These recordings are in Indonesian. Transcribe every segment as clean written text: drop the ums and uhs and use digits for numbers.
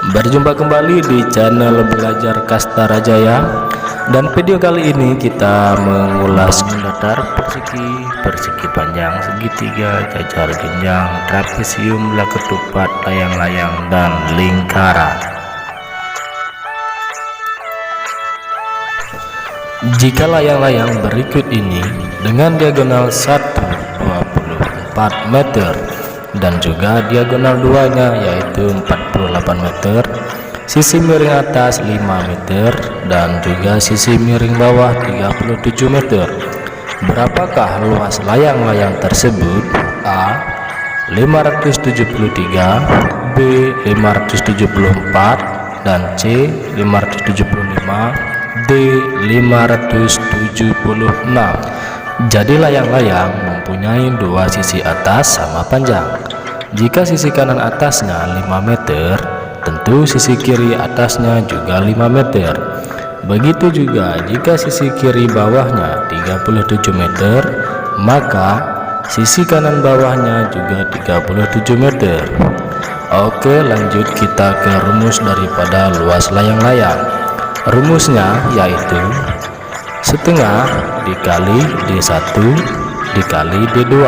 Berjumpa kembali di channel Belajar Kasta Rajaya, dan video kali ini kita mengulas datar, persegi panjang, segitiga, cacar genjang, trapesium, belah ketupat, layang-layang, dan lingkaran. Jika layang-layang berikut ini dengan diagonal 1,24 meter dan juga diagonal 2-nya yaitu 48 meter, sisi miring atas 5 meter dan juga sisi miring bawah 37 meter, berapakah luas layang-layang tersebut? A. 573, B. 574, dan C. 575, D. 576. Jadi layang-layang mempunyai dua sisi atas sama panjang. Jika sisi kanan atasnya 5 meter, tentu sisi kiri atasnya juga 5 meter. Begitu juga jika sisi kiri bawahnya 37 meter, maka sisi kanan bawahnya juga 37 meter. Oke, lanjut kita ke rumus daripada luas layang-layang. Rumusnya yaitu setengah dikali D1 dikali D2,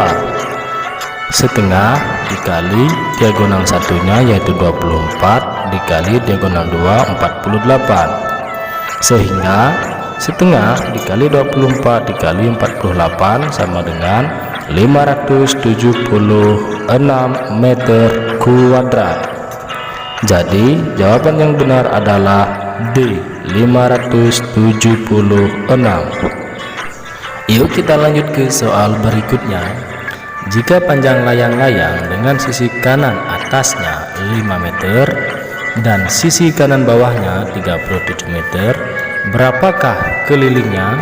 setengah dikali diagonal satunya yaitu 24 dikali diagonal 2 48, sehingga setengah dikali 24 dikali 48 sama dengan 576 meter kuadrat. Jadi jawaban yang benar adalah D, 576. Yuk kita lanjut ke soal berikutnya. Jika panjang layang-layang dengan sisi kanan atasnya 5 meter dan sisi kanan bawahnya 37 meter, berapakah kelilingnya?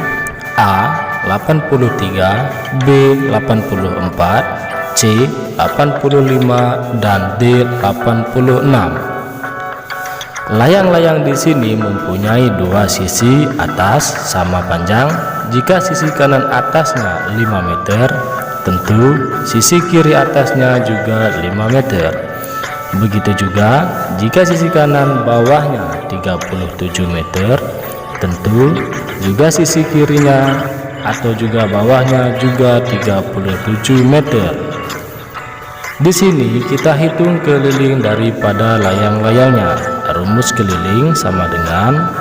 A. 83, B. 84, C. 85, dan D. 86. Layang-layang di sini mempunyai dua sisi atas sama panjang. Jika sisi kanan atasnya 5 meter, tentu sisi kiri atasnya juga 5 meter. Begitu juga jika sisi kanan bawahnya 37 meter, tentu juga sisi kirinya atau juga bawahnya juga 37 meter. Di sini kita hitung keliling daripada layang-layangnya. Rumus keliling sama dengan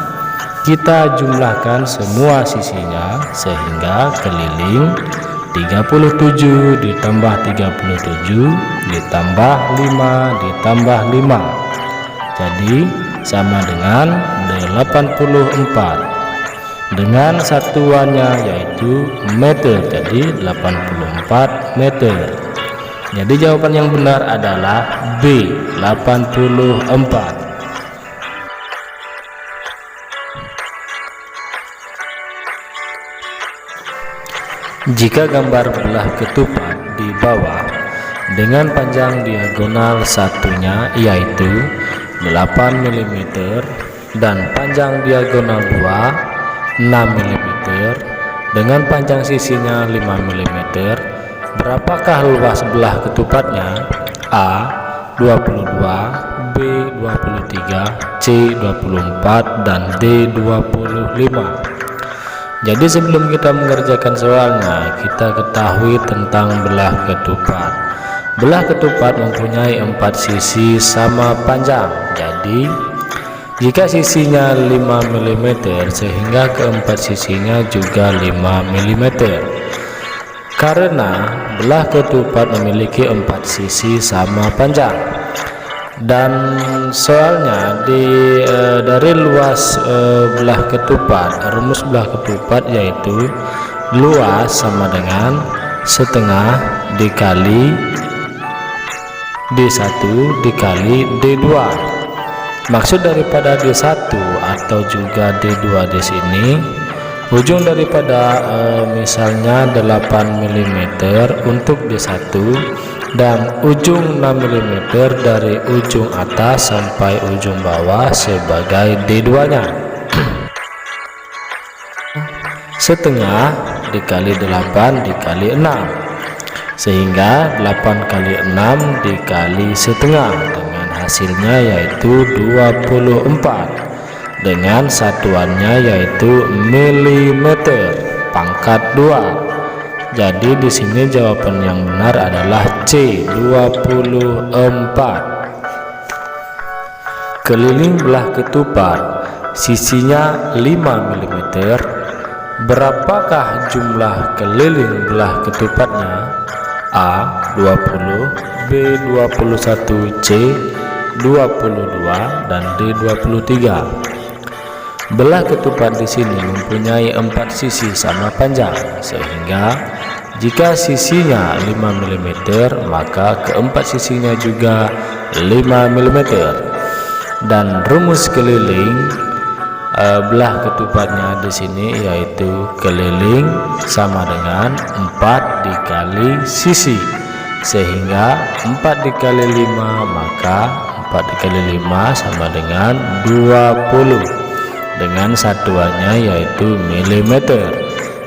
kita jumlahkan semua sisinya, sehingga keliling 37 ditambah 37 ditambah 5 ditambah 5, jadi sama dengan 84 dengan satuannya yaitu meter, jadi 84 meter. Jadi jawaban yang benar adalah B, 84. Jika gambar belah ketupat di bawah dengan panjang diagonal satunya yaitu 8 mm dan panjang diagonal 2 6 mm dengan panjang sisinya 5 mm, berapakah luas belah ketupatnya? A. 22, B. 23, C. 24, dan D. 25. Jadi sebelum kita mengerjakan soalnya, kita ketahui tentang belah ketupat. Belah ketupat mempunyai 4 sisi sama panjang. Jadi jika sisinya 5 mm, sehingga keempat sisinya juga 5 mm. Karena belah ketupat memiliki 4 sisi sama panjang. Dan soalnya dari luas belah ketupat, rumus belah ketupat yaitu luas sama dengan setengah dikali D1 dikali D2. Maksud daripada D1 atau juga D2 di sini, ujung daripada misalnya 8 mm untuk D1 dan ujung 6 mm dari ujung atas sampai ujung bawah sebagai D2-nya. Setengah dikali 8 dikali 6, sehingga 8 kali 6 dikali setengah dengan hasilnya yaitu 24 dengan satuannya yaitu milimeter pangkat 2. Jadi di sini jawaban yang benar adalah C, 24. Keliling belah ketupat sisinya 5 mm. Berapakah jumlah keliling belah ketupatnya? A 20, B 21, C 22 dan D 23. Belah ketupat di sini mempunyai 4 sisi sama panjang, sehingga jika sisinya 5 mm maka keempat sisinya juga 5 mm. Dan rumus keliling belah ketupatnya di sini yaitu keliling sama dengan 4 dikali sisi, sehingga 4 dikali 5 maka 4 dikali 5 sama dengan 20 dengan satuannya yaitu milimeter,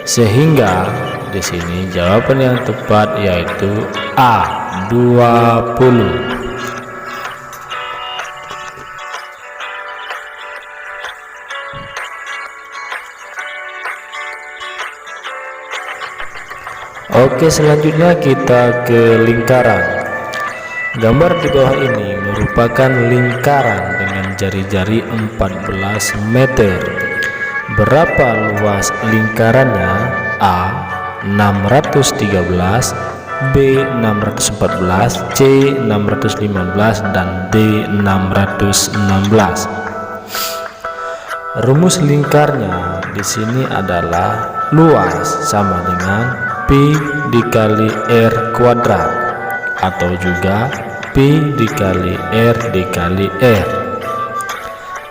sehingga di sini jawaban yang tepat yaitu A 20. Oke, selanjutnya kita ke lingkaran. Gambar di bawah ini merupakan lingkaran dengan jari-jari 14 meter. Berapa luas lingkarannya? A 613, B 614, C 615 dan D 616. Rumus lingkarnya di sini adalah luas sama dengan Pi dikali R kuadrat, atau juga Pi dikali R dikali R.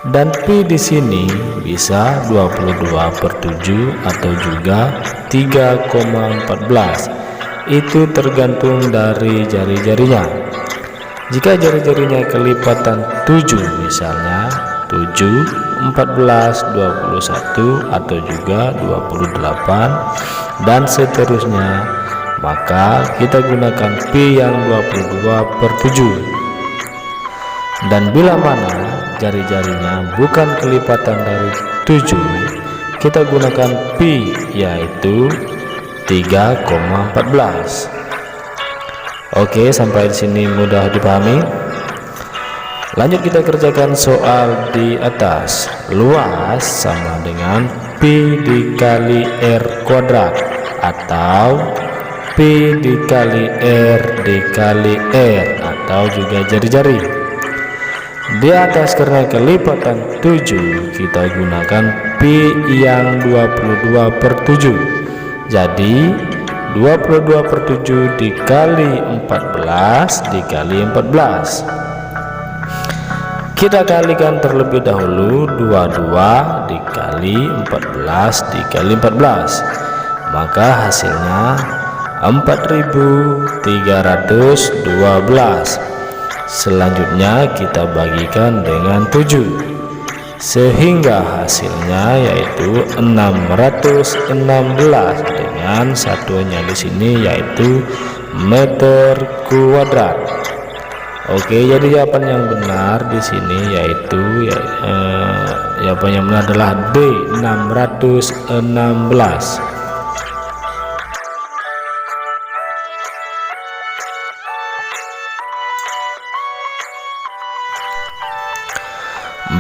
Dan Pi di sini bisa 22/7 atau juga 3,14. Itu tergantung dari jari-jarinya. Jika jari-jarinya kelipatan 7, misalnya 7, 14, 21 atau juga 28 dan seterusnya, maka kita gunakan Pi yang 22/7. Dan bila mana jari-jarinya bukan kelipatan dari 7, kita gunakan Pi yaitu 3,14. Oke, sampai di sini mudah dipahami. Lanjut kita kerjakan soal di atas. Luas sama dengan Pi dikali R kuadrat atau Pi dikali R dikali R atau juga jari-jari. Di atas karena kelipatan 7 kita gunakan Pi yang 22/7. Jadi 22/7 dikali 14 dikali 14. Kita kalikan terlebih dahulu 22 dikali 14 dikali 14, maka hasilnya 4312. Selanjutnya kita bagikan dengan 7, sehingga hasilnya yaitu 616 dengan satuannya di sini yaitu meter kuadrat. Oke, jadi jawaban yang benar di sini yaitu jawaban yang benar adalah D 616.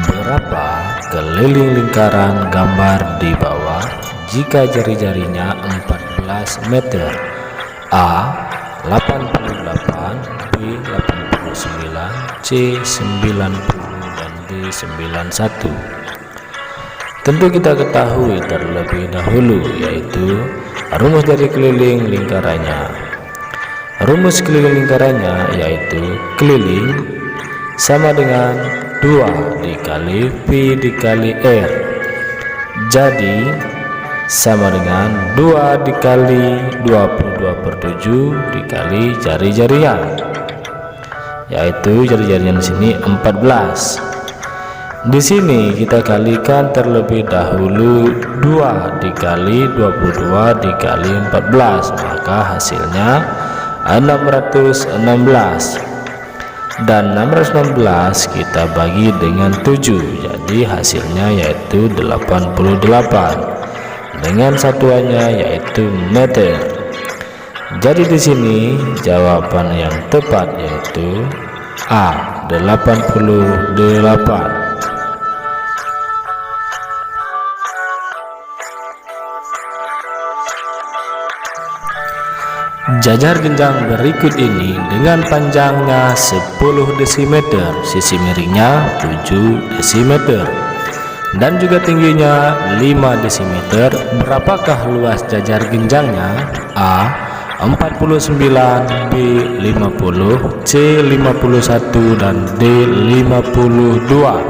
Berapa keliling lingkaran gambar di bawah jika jari-jarinya 14 meter? A 88, B 89, C 90 dan D 91. Tentu kita ketahui terlebih dahulu yaitu rumus dari keliling lingkarannya. Rumus keliling lingkarannya yaitu keliling sama dengan 2 dikali Pi dikali R. Jadi sama dengan 2 dikali 22/7 dikali jari-jarinya, yaitu jari-jarinya di sini 14. Di sini kita kalikan terlebih dahulu 2 dikali 22 dikali 14, maka hasilnya 616. dan 616 kita bagi dengan 7, jadi hasilnya yaitu 88 dengan satuannya yaitu meter. Jadi di sini jawaban yang tepat yaitu A, 88. Jajar genjang berikut ini dengan panjangnya 10 desimeter, sisi miringnya 7 desimeter, dan juga tingginya 5 desimeter. Berapakah luas jajar genjangnya? A. 49, B. 50, C. 51, dan D. 52.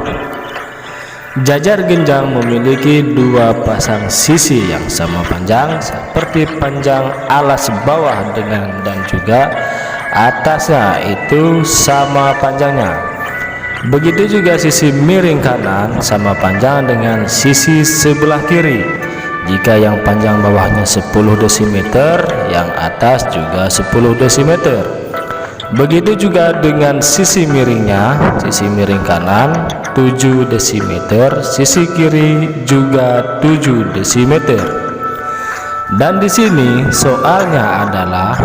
Jajar genjang memiliki dua pasang sisi yang sama panjang seperti panjang alas bawah dan juga atasnya itu sama panjangnya. Begitu juga sisi miring kanan sama panjang dengan sisi sebelah kiri. Jika yang panjang bawahnya 10 desimeter, yang atas juga 10 desimeter. Begitu juga dengan sisi miringnya, sisi miring kanan 7 desimeter, sisi kiri juga 7 desimeter. Dan di sini soalnya adalah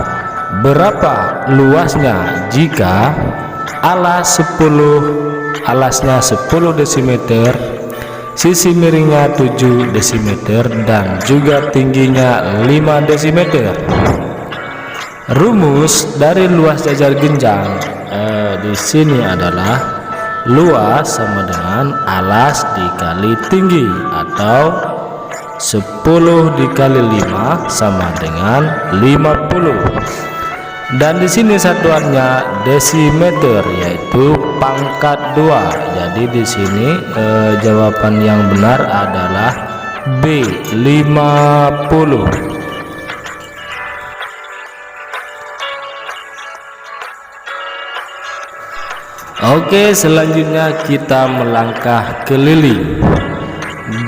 berapa luasnya jika alasnya 10 desimeter, sisi miringnya 7 desimeter, dan juga tingginya 5 desimeter. Rumus dari luas jajar genjang di sini adalah luas sama dengan alas dikali tinggi, atau 10 dikali 5 sama dengan 50. Dan di sini satuannya desimeter, yaitu pangkat 2. Jadi di sini jawaban yang benar adalah B, 50. Oke, selanjutnya kita melangkah keliling.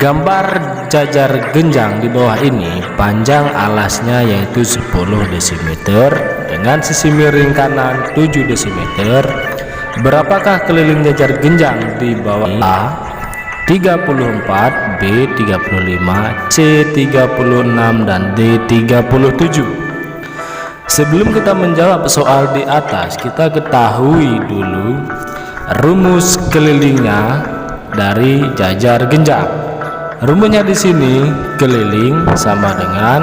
Gambar jajar genjang di bawah ini, panjang alasnya yaitu 10 desimeter dengan sisi miring kanan 7 desimeter. Berapakah keliling jajar genjang di bawah? A. 34, B. 35, C. 36, dan D. 37. Sebelum kita menjawab soal di atas, kita ketahui dulu rumus kelilingnya dari jajar genjang. Rumusnya di sini keliling sama dengan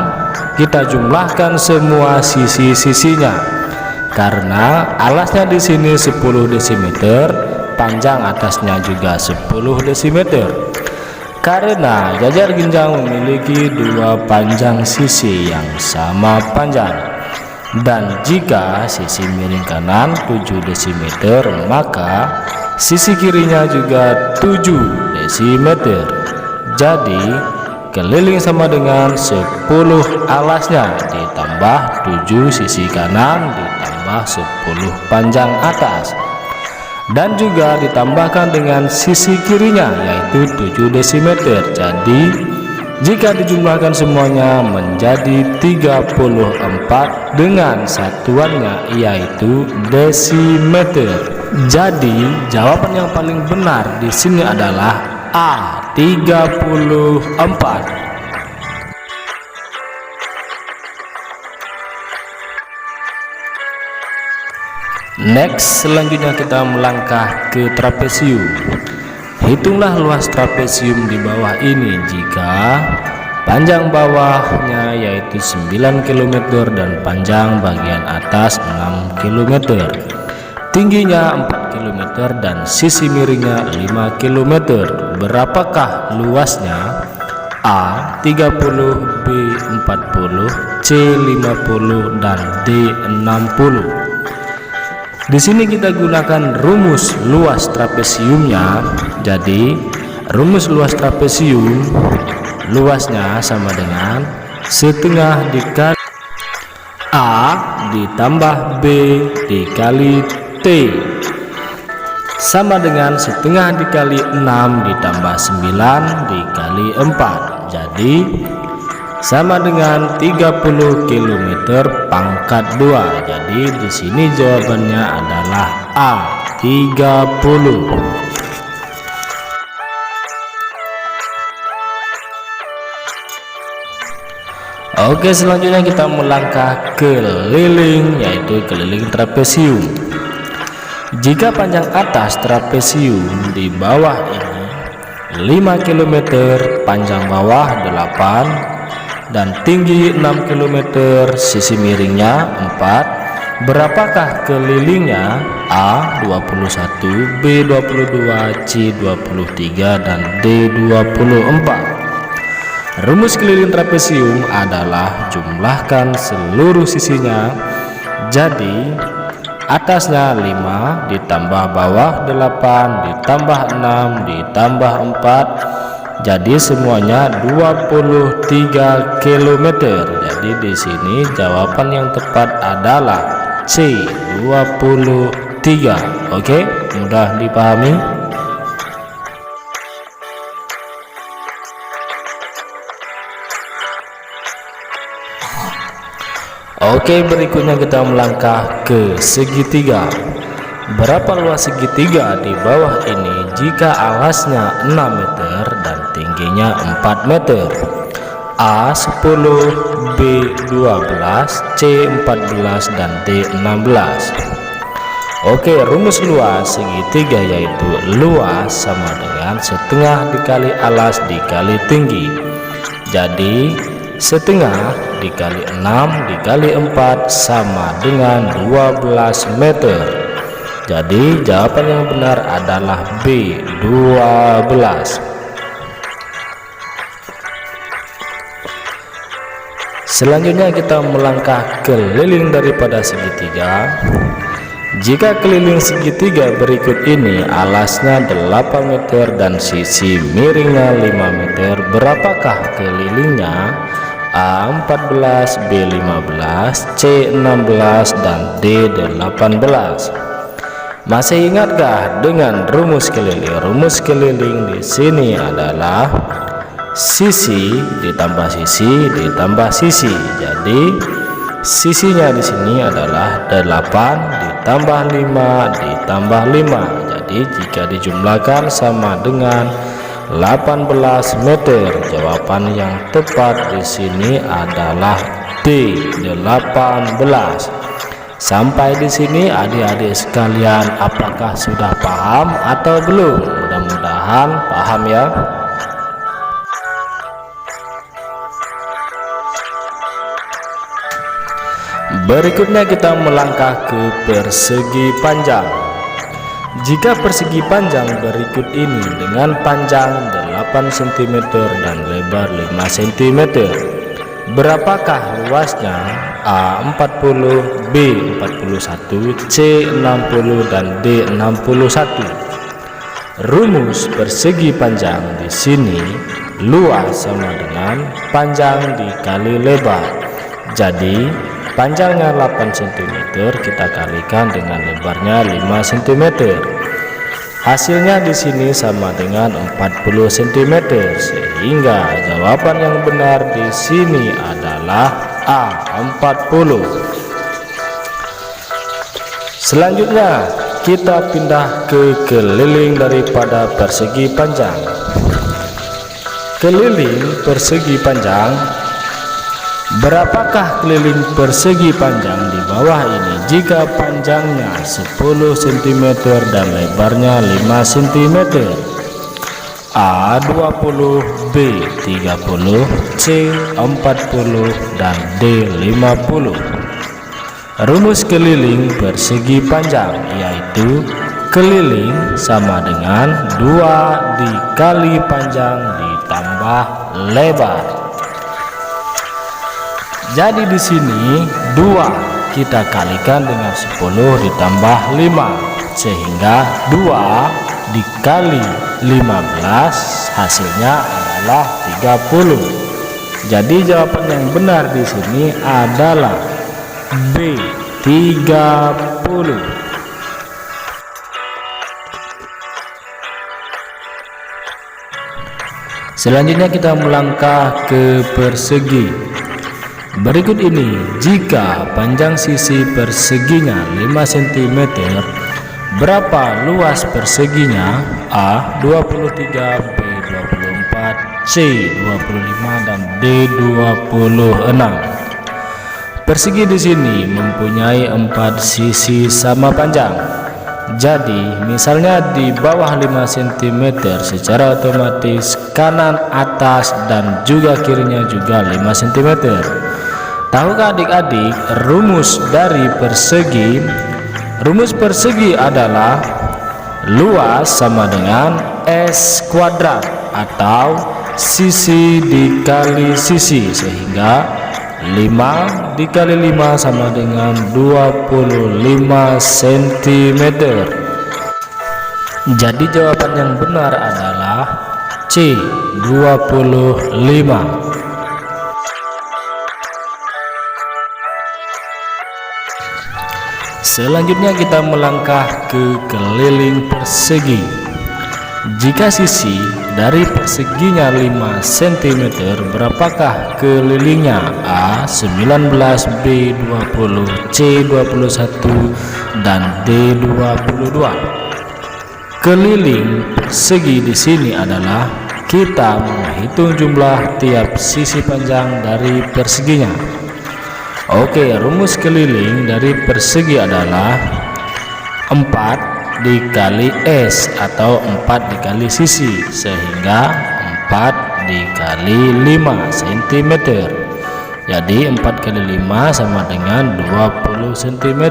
kita jumlahkan semua sisi-sisinya. Karena alasnya di sini 10 desimeter, panjang atasnya juga 10 desimeter. Karena jajar genjang memiliki dua panjang sisi yang sama panjang. Dan jika sisi miring kanan 7 desimeter, maka sisi kirinya juga 7 desimeter. Jadi keliling sama dengan 10 alasnya ditambah 7 sisi kanan ditambah 10 panjang atas, dan juga ditambahkan dengan sisi kirinya yaitu 7 desimeter. Jadi jika dijumlahkan semuanya menjadi 34 dengan satuannya yaitu desimeter. Jadi jawaban yang paling benar di sini adalah A, 34. Next, selanjutnya kita melangkah ke trapesium. Hitunglah luas trapesium di bawah ini jika panjang bawahnya yaitu 9 km dan panjang bagian atas 6 km, tingginya 4 km dan sisi miringnya 5 km. Berapakah luasnya? A. 30, B. 40, C. 50, dan D. 60. Di sini kita gunakan rumus luas trapesiumnya. Jadi rumus luas trapesium, luasnya sama dengan setengah dikali A ditambah B dikali T sama dengan setengah dikali 6 ditambah 9 dikali 4. Jadi sama dengan 30 km pangkat 2. Jadi di sini jawabannya adalah A. 30. Oke, selanjutnya kita melangkah keliling, yaitu keliling trapesium. Jika panjang atas trapesium di bawah ini 5 km, panjang bawah 8 dan tinggi 6 km, sisi miringnya 4, berapakah kelilingnya? A 21, B 22, C 23 dan D 24. Rumus keliling trapesium adalah jumlahkan seluruh sisinya. Jadi atasnya 5 ditambah bawah 8 ditambah 6 ditambah 4, jadi semuanya 23 km. Jadi di sini jawaban yang tepat adalah C 23. Oke, mudah dipahami. Oke, berikutnya kita melangkah ke segitiga. Berapa luas segitiga di bawah ini jika alasnya 6 meter dan tingginya 4 meter? A 10, B 12, C 14 dan D 16. Oke, rumus luas segitiga yaitu luas sama dengan setengah dikali alas dikali tinggi. Jadi setengah dikali 6 dikali 4 sama dengan 12 meter. Jadi jawaban yang benar adalah B 12. Selanjutnya kita melangkah keliling daripada segitiga. Jika keliling segitiga berikut ini alasnya 8 meter dan sisi miringnya 5 meter, berapakah kelilingnya? A 14, B 15, C 16 dan D 18. Masih ingatkah dengan rumus keliling? Rumus keliling di sini adalah sisi ditambah sisi ditambah sisi. Jadi sisinya di sini adalah 8 ditambah 5 ditambah 5. Jadi jika dijumlahkan sama dengan 18 meter. Jawaban yang tepat di sini adalah D 18. Sampai di sini adik-adik sekalian, apakah sudah paham atau belum? Mudah-mudahan paham ya. Berikutnya kita melangkah ke persegi panjang. Jika persegi panjang berikut ini dengan panjang 8 cm dan lebar 5 cm, berapakah luasnya? A 40, B 41, C 60 dan D 61. Rumus persegi panjang di sini luas sama dengan panjang dikali lebar. Jadi panjangnya 8 cm kita kalikan dengan lebarnya 5 cm. Hasilnya di sini sama dengan 40 cm, sehingga jawaban yang benar di sini adalah A 40. Selanjutnya kita pindah ke keliling daripada persegi panjang. Keliling persegi panjang. Berapakah keliling persegi panjang di bawah ini jika panjangnya 10 cm dan lebarnya 5 cm? A 20, B 30, C 40 dan D 50. Rumus keliling persegi panjang yaitu keliling sama dengan 2 dikali panjang ditambah lebar. Jadi di sini 2 kita kalikan dengan 10 ditambah 5, sehingga 2 dikali 15 hasilnya adalah 30. Jadi jawaban yang benar di sini adalah B 30. Selanjutnya kita melangkah ke persegi. Berikut ini jika panjang sisi perseginya 5 cm, Berapa luas perseginya? A. 23, B. 24, C. 25, dan D. 26. Persegi di sini mempunyai 4 sisi sama panjang. Jadi, misalnya di bawah 5 cm, secara otomatis kanan, atas, dan juga kirinya juga 5 cm. Tahukah adik-adik rumus dari persegi? Rumus persegi adalah luas sama dengan S kuadrat atau sisi dikali sisi, sehingga 5 dikali 5 sama dengan 25 cm. Jadi jawaban yang benar adalah C. 25. Selanjutnya kita melangkah ke keliling persegi. Jika sisi dari perseginya 5 cm, berapakah kelilingnya? A. 19, B. 20, C. 21, dan D. 22. Keliling persegi di sini adalah kita menghitung jumlah tiap sisi panjang dari perseginya. Oke, rumus keliling dari persegi adalah 4 dikali S atau 4 dikali sisi, sehingga 4 dikali 5 cm. Jadi 4 kali 5 sama dengan 20 cm.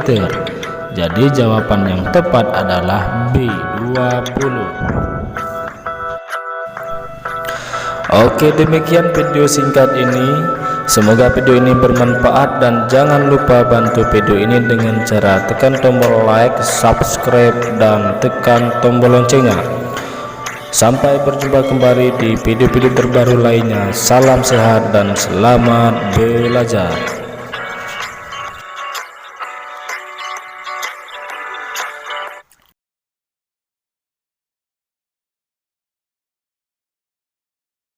Jadi jawaban yang tepat adalah B. 20. Oke, demikian video singkat ini. Semoga video ini bermanfaat, dan jangan lupa bantu video ini dengan cara tekan tombol like, subscribe, dan tekan tombol loncengnya. Sampai berjumpa kembali di video-video terbaru lainnya. Salam sehat dan selamat belajar.